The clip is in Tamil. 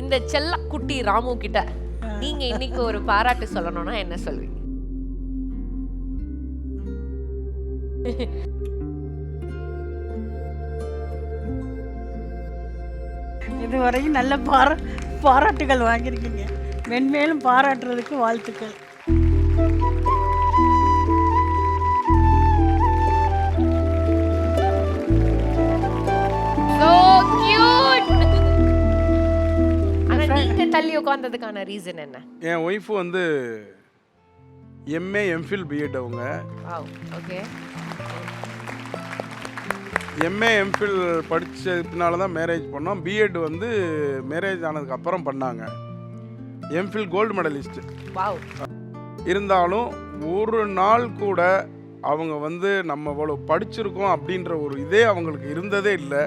இந்த செல்ல குட்டி ராமு கிட்ட நீங்க இன்னைக்கு ஒரு பாராட்டு சொல்லணும்னா என்ன சொல்வீங்க? இதுவரைக்கும் நல்ல பாராட்டுகள் வாங்கியிருக்கீங்க. மென்மேலும் பாராட்டுறதுக்கு வாழ்த்துக்கள். So cute. ஆனா நீங்க தள்ளி உட்கார்ந்ததுக்கான ரீசன் என்ன? என் ஒய்ஃப் வந்து எம்ஏ எம்ஃபில் பிஎட் அவங்க. Wow, okay. எம்ஏ எம்ஃபில் படித்ததுனால தான் மேரேஜ் பண்ணோம். பிஎட் வந்து மேரேஜ் ஆனதுக்கு அப்புறம் பண்ணாங்க. MPhil gold medalist. வாவ். இருந்தாலும் ஒரு நாள் கூட அவங்க வந்து நம்ம இவ்வளோ படிச்சிருக்கோம் அப்படின்ற ஒரு இதே அவங்களுக்கு இருந்ததே இல்லை.